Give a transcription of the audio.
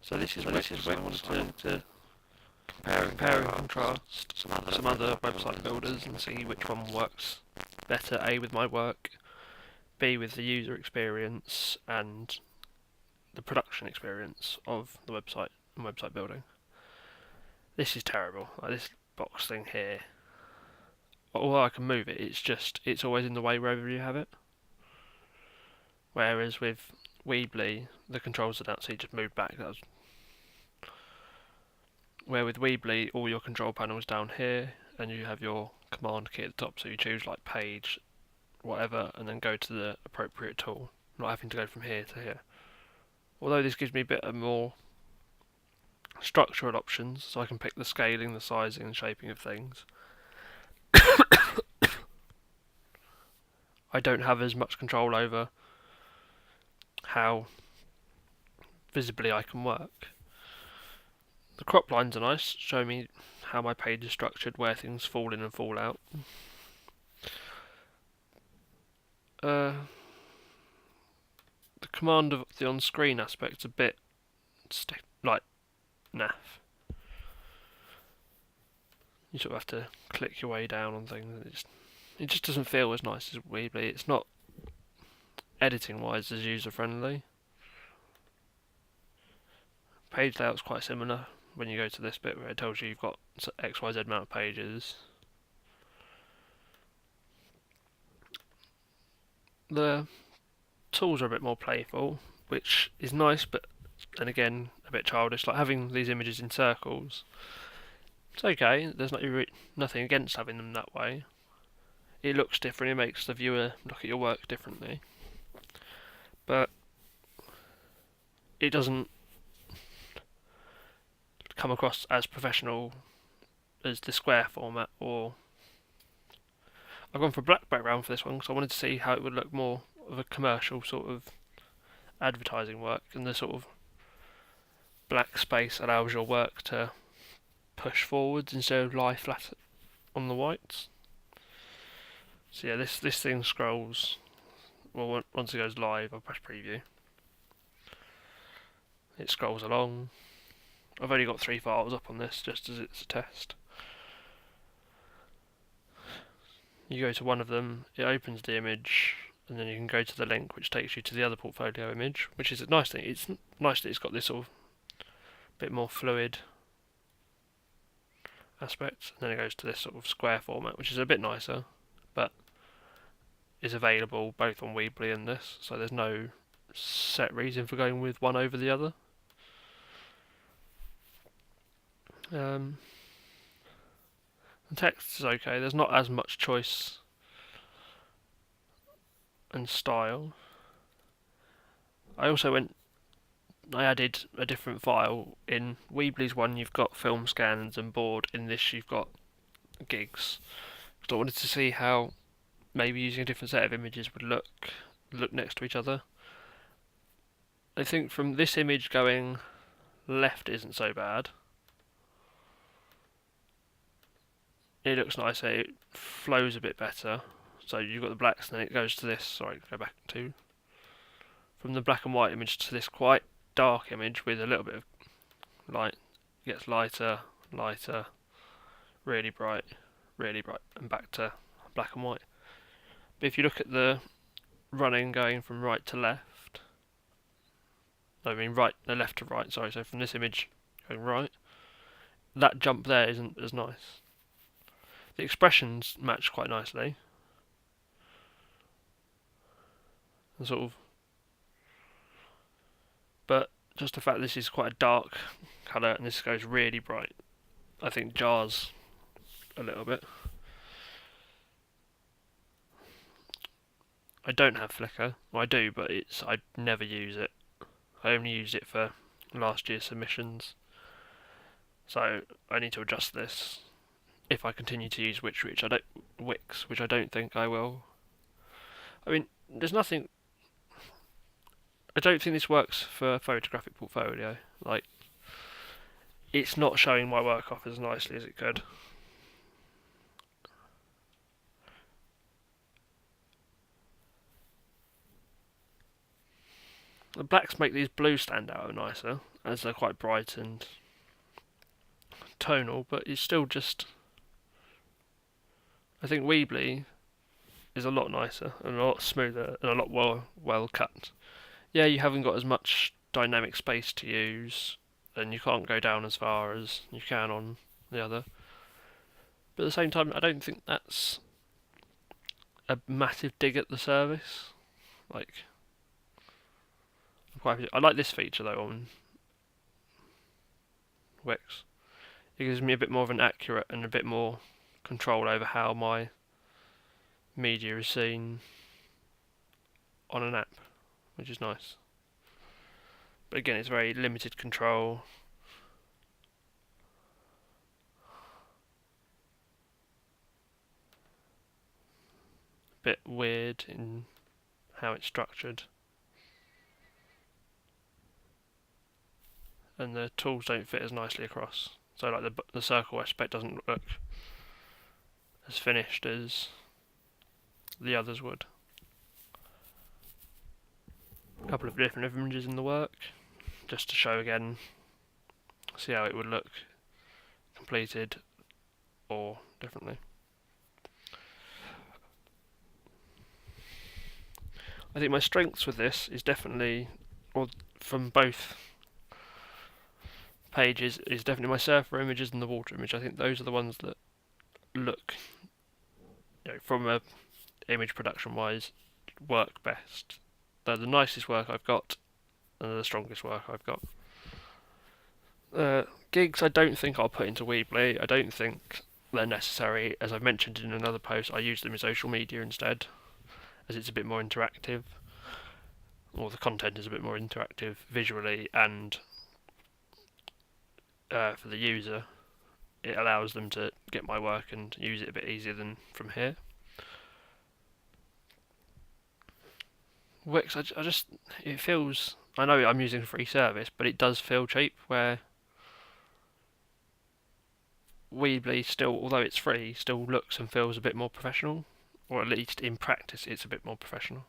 So this is where I wanted to compare and contrast some other website builders and see which one works better, A, with my work, B, with the user experience and the production experience of the website and website building. This is terrible. Like this box thing here. Although I can move it, it's always in the way wherever you have it. Whereas with Weebly, the controls are down, so you just move back. Where with Weebly, all your control panel is down here, and you have your command key at the top. So you choose like page, whatever, and then go to the appropriate tool. Not having to go from here to here. Although this gives me a bit of more structural options, so I can pick the scaling, the sizing, and shaping of things. I don't have as much control over how visibly I can work. The crop lines are nice, show me how my page is structured, where things fall in and fall out. The command of the on-screen aspect's a bit like naff. You sort of have to click your way down on things. It just doesn't feel as nice as Weebly. It's not editing-wise as user-friendly. Page layout's quite similar when you go to this bit where it tells you you've got XYZ amount of pages. The tools are a bit more playful, which is nice, but and again a bit childish. Like having these images in circles, it's okay. There's nothing against having them that way. It looks different. It makes the viewer look at your work differently, but it doesn't come across as professional as the square format. Or I've gone for a black background for this one because I wanted to see how it would look more of a commercial sort of advertising work, and the sort of black space allows your work to push forwards instead of lie flat on the whites. So yeah, this thing scrolls. Well, once it goes live, I'll press preview. It scrolls along. I've only got 3 files up on this, just as it's a test. You go to one of them, it opens the image, and then you can go to the link, which takes you to the other portfolio image, which is a nice thing. It's nice that it's got this sort of bit more fluid aspect. And then it goes to this sort of square format, which is a bit nicer, but is available both on Weebly and this, so there's no set reason for going with one over the other. The text is okay. There's not as much choice and style. I added a different file. In Weebly's one you've got film scans and board, in this you've got gigs. So I wanted to see how maybe using a different set of images would look next to each other. I think from this image going left isn't so bad. It looks nicer, it flows a bit better. So you've got the blacks and then it goes to this, sorry, go back to, from the black and white image to this quite dark image with a little bit of light. It gets lighter, lighter, really bright, and back to black and white. But if you look at the running going from right to left, left to right, sorry, so from this image going right, that jump there isn't as nice. The expressions match quite nicely. And sort of, but just the fact this is quite a dark colour and this goes really bright, I think jars a little bit. I don't have Flickr. Well, I do, but I never use it. I only used it for last year's submissions. So I need to adjust this if I continue to use Wix, which I don't think I will. I mean, there's nothing. I don't think this works for a photographic portfolio. Like, it's not showing my work off as nicely as it could. The blacks make these blues stand out nicer, as they're quite bright and tonal, but it's still just... I think Weebly is a lot nicer and a lot smoother and a lot well cut. Yeah, you haven't got as much dynamic space to use, and you can't go down as far as you can on the other. But at the same time, I don't think that's a massive dig at the service. Like, I like this feature though on Wix. It gives me a bit more of an accurate and a bit more control over how my media is seen on an app, which is nice. But again, it's very limited control. Bit weird in how it's structured. And the tools don't fit as nicely across. So like the circle aspect doesn't look as finished as the others would. A couple of different images in the work, just to show again, see how it would look completed or differently. I think my strengths with this is definitely, or from both pages, is definitely my surfer images and the water image. I think those are the ones that look, from a image production wise, work best. They're the nicest work I've got, and they're the strongest work I've got. Gigs I don't think I'll put into Weebly. I don't think they're necessary. As I've mentioned in another post, I use them in social media instead, as it's a bit more interactive, or the content is a bit more interactive visually, and for the user, it allows them to get my work and use it a bit easier than from here. Wix, it feels, I know I'm using a free service, but it does feel cheap, where Weebly still, although it's free, still looks and feels a bit more professional, or at least in practice it's a bit more professional.